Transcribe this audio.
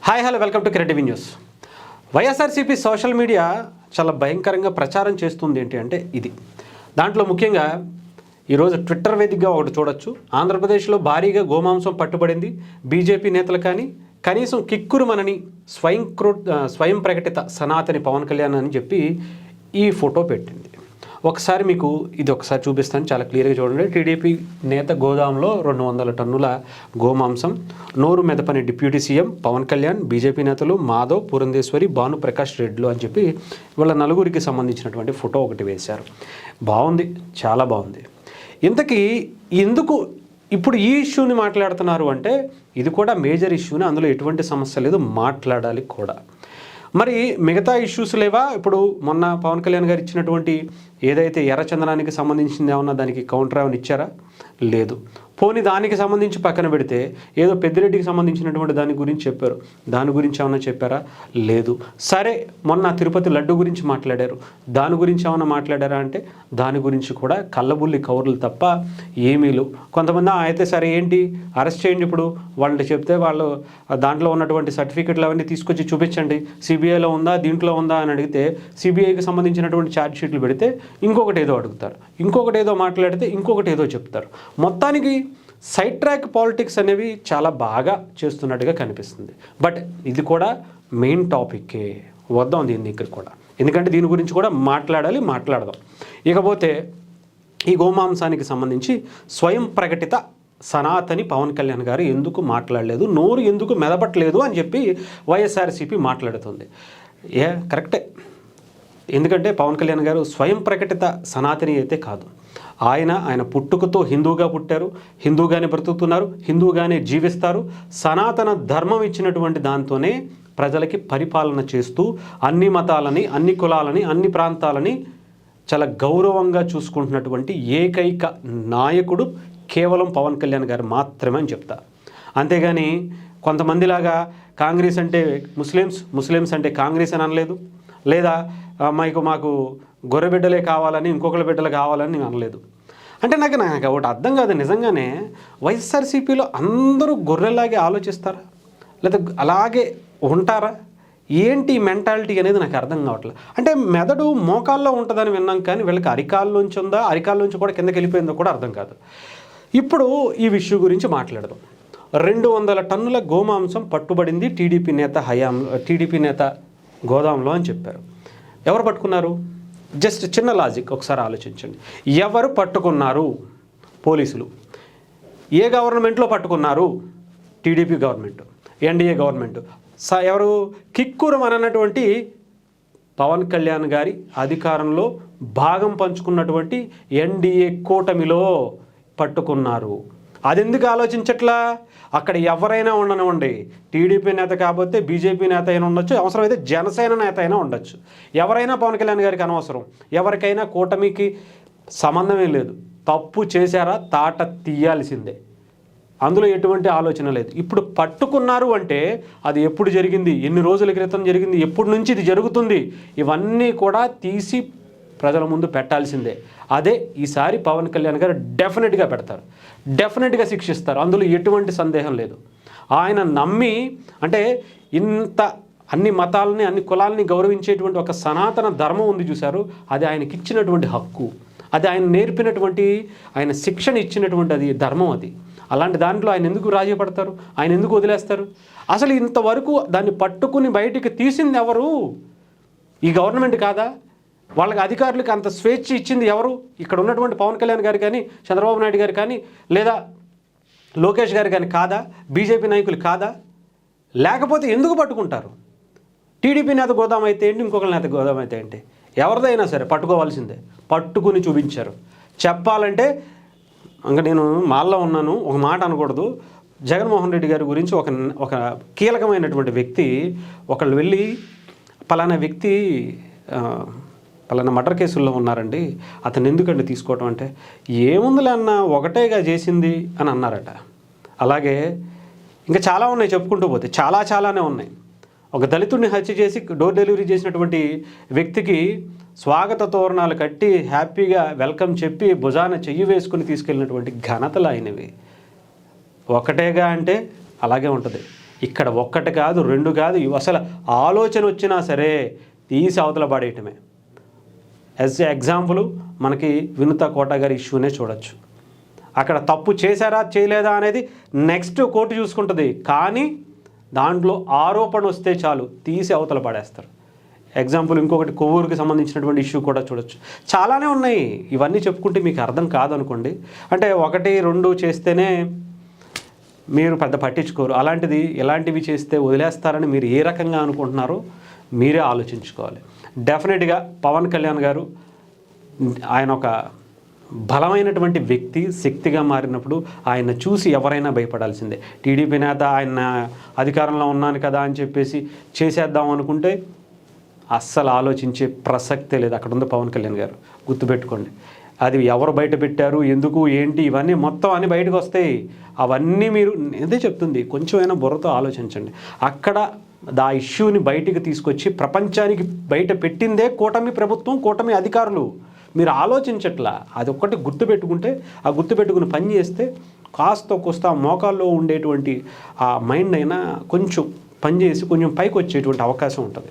Hi hello welcome to creative news. YSRCP social media చాలా భయంకరంగా ప్రచారం చేస్తుంది ఏంటి అంటే ఇది. దాంట్లో ముఖ్యంగా ఈరోజు ట్విట్టర్ వేదికగా ఒకటి చూడొచ్చు. ఆంధ్రప్రదేశ్లో భారీగా గోమాంసం పట్టుబడింది. బీజేపీ నేతలు కానీ కనీసం కిక్కురుమనని స్వయం ప్రకటిత సనాతని పవన్ కళ్యాణ్ అని చెప్పి ఈ ఫోటో పెట్టింది. ఒకసారి మీకు ఇది ఒకసారి చూపిస్తాను, చాలా క్లియర్గా చూడండి. టీడీపీ నేత గోదాంలో 200 టన్నుల గోమాంసం, నోరు మెదపని deputy CM Pawan Kalyan, BJP నేతలు మాధవ్, పురంధేశ్వరి, భానుప్రకాష్ రెడ్డిలు అని చెప్పి వీళ్ళ నలుగురికి సంబంధించినటువంటి ఫోటో ఒకటి వేశారు. బాగుంది, చాలా బాగుంది. ఇంతకీ ఎందుకు ఇప్పుడు ఈ ఇష్యూని మాట్లాడుతున్నారు అంటే ఇది కూడా మేజర్ ఇష్యూని, అందులో ఎటువంటి సమస్య లేదు, మాట్లాడాలి కూడా. మరి మిగతా ఇష్యూస్ లేవా? ఇప్పుడు మొన్న పవన్ కళ్యాణ్ గారు ఇచ్చినటువంటి ఏదైతే ఎర్రచందనానికి సంబంధించింది ఏమన్నా దానికి కౌంటర్ ఏమైనా ఇచ్చారా? లేదు. పోనీ దానికి సంబంధించి పక్కన పెడితే ఏదో పెద్దిరెడ్డికి సంబంధించినటువంటి దాని గురించి చెప్పారు, దాని గురించి ఏమన్నా చెప్పారా? లేదు. సరే, మొన్న తిరుపతి లడ్డు గురించి మాట్లాడారు, దాని గురించి ఏమన్నా మాట్లాడారా అంటే దాని గురించి కూడా కళ్ళబుల్లి కౌర్లు తప్ప ఏమీ లేవు. కొంతమంది అయితే సరే ఏంటి అరెస్ట్ చేయండి, ఇప్పుడు వాళ్ళు చెప్తే వాళ్ళు దాంట్లో ఉన్నటువంటి సర్టిఫికెట్లు అవన్నీ తీసుకొచ్చి చూపించండి, సిబిఐలో ఉందా దీంట్లో ఉందా అని అడిగితే సిబిఐకి సంబంధించినటువంటి ఛార్జ్ షీట్లు పెడితే ఇంకొకటి ఏదో అడుగుతారు, ఇంకొకటి ఏదో మాట్లాడితే ఇంకొకటి ఏదో చెప్తారు. మొత్తానికి సైడ్ ట్రాక్ పాలిటిక్స్ అనేవి చాలా బాగా చేస్తున్నట్టుగా కనిపిస్తుంది. బట్ ఇది కూడా మెయిన్ టాపిక్కే, వద్దాం దీని దగ్గర కూడా, ఎందుకంటే దీని గురించి కూడా మాట్లాడదాం. ఇకపోతే ఈ గోమాంసానికి సంబంధించి స్వయం ప్రకటిత సనాతని పవన్ కళ్యాణ్ గారు ఎందుకు మాట్లాడలేదు, నోరు ఎందుకు మెదపట్లేదు అని చెప్పి వైఎస్ఆర్సీపీ మాట్లాడుతుంది. కరెక్టే, ఎందుకంటే పవన్ కళ్యాణ్ గారు స్వయం ప్రకటిత సనాతని అయితే కాదు. ఆయన పుట్టుకతో హిందూగా పుట్టారు, హిందూగానే బ్రతుకుతున్నారు, హిందూగానే జీవిస్తారు. సనాతన ధర్మం ఇచ్చినటువంటి దాంతోనే ప్రజలకి పరిపాలన చేస్తూ అన్ని మతాలని, అన్ని కులాలని, అన్ని ప్రాంతాలని చాలా గౌరవంగా చూసుకుంటున్నటువంటి ఏకైక నాయకుడు కేవలం పవన్ కళ్యాణ్ గారు మాత్రమే అని చెప్తా. అంతేగాని కొంతమందిలాగా కాంగ్రెస్ అంటే ముస్లిమ్స్ అంటే కాంగ్రెస్ అని అనలేదు, లేదా మాకు గొర్రె బిడ్డలే కావాలని ఇంకొకళ్ళ బిడ్డలు కావాలని అనలేదు. అంటే నాకు ఒకటి అర్థం కాదు, నిజంగానే వైఎస్ఆర్సీపీలో అందరూ గొర్రెలాగే ఆలోచిస్తారా, లేదా అలాగే ఉంటారా? ఏంటి మెంటాలిటీ అనేది నాకు అర్థం కావట్లేదు. అంటే మెదడు మోకాల్లో ఉంటుందని విన్నాం, కానీ వీళ్ళకి అరికాల్లోంచి ఉందా, అరికాల్లోంచి కూడా కిందకి వెళ్ళిపోయిందో కూడా అర్థం కాదు. ఇప్పుడు ఈ విషయం గురించి మాట్లాడదాం. 200 టన్నుల గోమాంసం పట్టుబడింది టీడీపీ నేత గోదాంలో అని చెప్పారు. ఎవరు పట్టుకున్నారు? జస్ట్ చిన్న లాజిక్ ఒకసారి ఆలోచించండి. ఎవరు పట్టుకున్నారు? పోలీసులు. ఏ గవర్నమెంట్లో పట్టుకున్నారు? TDP government, NDA government. ఎవరు? కిక్కురుమనటువంటి పవన్ కళ్యాణ్ గారి అధికారంలో భాగం పంచుకున్నటువంటి ఎన్డీఏ కూటమిలో పట్టుకున్నారు. అది ఎందుకు ఆలోచించట్లా? అక్కడ ఎవరైనా ఉండనివ్వండి, టీడీపీ నేత కాకపోతే బీజేపీ నేత అయినా ఉండొచ్చు, అవసరమైతే జనసేన నేత అయినా ఉండొచ్చు, ఎవరైనా పవన్ కళ్యాణ్ గారికి అనవసరం. ఎవరికైనా కూటమికి సంబంధమే లేదు. తప్పు చేశారా తాట తీయాల్సిందే, అందులో ఎటువంటి ఆలోచన లేదు. ఇప్పుడు పట్టుకున్నారు అంటే అది ఎప్పుడు జరిగింది, ఎన్ని రోజుల క్రితం జరిగింది, ఎప్పటి నుంచి ఇది జరుగుతుంది, ఇవన్నీ కూడా తీసి ప్రజల ముందు పెట్టాల్సిందే. అదే ఈసారి పవన్ కళ్యాణ్ గారు డెఫినెట్గా పెడతారు, డెఫినెట్గా శిక్షిస్తారు, అందులో ఎటువంటి సందేహం లేదు. ఆయన నమ్మి, అంటే ఇంత అన్ని మతాలని, అన్ని కులాలని గౌరవించేటువంటి ఒక సనాతన ధర్మం ఉంది చూశారు, అది ఆయనకి ఇచ్చినటువంటి హక్కు, అది ఆయన నేర్పినటువంటి, ఆయన శిక్షణ ఇచ్చినటువంటి అది ధర్మం. అది అలాంటి దాంట్లో ఆయన ఎందుకు రాజీ పడతారు, ఆయన ఎందుకు వదిలేస్తారు? అసలు ఇంతవరకు దాన్ని పట్టుకుని బయటికి తీసింది ఎవరు? ఈ గవర్నమెంట్ కాదా? వాళ్ళకి అధికారులకు అంత స్వేచ్ఛ ఇచ్చింది ఎవరు? ఇక్కడ ఉన్నటువంటి పవన్ కళ్యాణ్ గారు కానీ, చంద్రబాబు నాయుడు గారు కానీ, లేదా లోకేష్ గారు కానీ కాదా? బీజేపీ నాయకులు కాదా? లేకపోతే ఎందుకు పట్టుకుంటారు? టీడీపీ నేత గోదాం అయితే ఏంటి, ఇంకొకరి నేత గోదాం అయితే ఏంటి, ఎవరిదైనా సరే పట్టుకోవాల్సిందే. పట్టుకుని చూపించారు. చెప్పాలంటే ఇంకా నేను మాల్లో ఉన్నాను, ఒక మాట అనకూడదు. జగన్మోహన్ రెడ్డి గారి గురించి ఒక కీలకమైనటువంటి వ్యక్తి ఒకళ్ళు వెళ్ళి పలానా వ్యక్తి పలానా మర్డర్ కేసుల్లో ఉన్నారండి, అతను ఎందుకండి తీసుకోవటం అంటే, ఏముందిలే అన్న ఒకటేగా చేసింది అని అన్నారట. అలాగే ఇంకా చాలా ఉన్నాయి, చెప్పుకుంటూ పోతే చాలానే ఉన్నాయి. ఒక దళితుడిని హత్య చేసి డోర్ డెలివరీ చేసినటువంటి వ్యక్తికి స్వాగత తోరణాలు కట్టి హ్యాపీగా వెల్కమ్ చెప్పి భుజాన చెయ్యి వేసుకుని తీసుకెళ్ళినటువంటి ఘనతలు అయినవి. ఒకటేగా అంటే అలాగే ఉంటుంది. ఇక్కడ ఒక్కటి కాదు, రెండు కాదు, అసలు ఆలోచన వచ్చినా సరే తీసి అవతల పడేయటమే. యాజ్ ఎగ్జాంపుల్ మనకి వినుత కోట గారి ఇష్యూనే చూడొచ్చు. అక్కడ తప్పు చేశారా చేయలేదా అనేది నెక్స్ట్ కోర్టు చూసుకుంటుంది, కానీ దాంట్లో ఆరోపణ వస్తే చాలు తీసి అవతల పడేస్తారు. ఎగ్జాంపుల్ ఇంకొకటి కొవ్వూరుకి సంబంధించినటువంటి ఇష్యూ కూడా చూడొచ్చు. చాలానే ఉన్నాయి. ఇవన్నీ చెప్పుకుంటే మీకు అర్థం కాదనుకోండి. అంటే 1, 2 చేస్తేనే మీరు పెద్ద పట్టించుకోరు. అలాంటిది ఇలాంటివి చేస్తే వదిలేస్తారని మీరు ఏ రకంగా అనుకుంటున్నారో మీరే ఆలోచించుకోవాలి. డెఫినెట్గా పవన్ కళ్యాణ్ గారు ఆయన ఒక బలమైనటువంటి వ్యక్తి, శక్తిగా మారినప్పుడు ఆయన చూసి ఎవరైనా భయపడాల్సిందే. టీడీపీ నేత ఆయన అధికారంలో ఉన్నాను కదా అని చెప్పేసి చేసేద్దాం అనుకుంటే అస్సలు ఆలోచించే ప్రసక్తే లేదు. అక్కడ ఉంది పవన్ కళ్యాణ్ గారు, గుర్తుపెట్టుకోండి. అది ఎవరు బయట పెట్టారు, ఎందుకు, ఏంటి, ఇవన్నీ మొత్తం అన్నీ బయటకు వస్తాయి. అవన్నీ మీరు అదే చెప్తుంది, కొంచెమైనా బుర్రతో ఆలోచించండి. అక్కడ ఆ ఇష్యూని బయటికి తీసుకొచ్చి ప్రపంచానికి బయట పెట్టిందే కూటమి ప్రభుత్వం, కూటమి అధికారులు. మీరు ఆలోచించట్లా. అది ఒక్కటి గుర్తుపెట్టుకుంటే, ఆ గుర్తుపెట్టుకుని పని చేస్తే కాస్త కోస్త మోకాల్లో ఉండేటువంటి ఆ మైండ్ అయినా కొంచెం పనిచేసి కొంచెం పైకి వచ్చేటువంటి అవకాశం ఉంటుంది.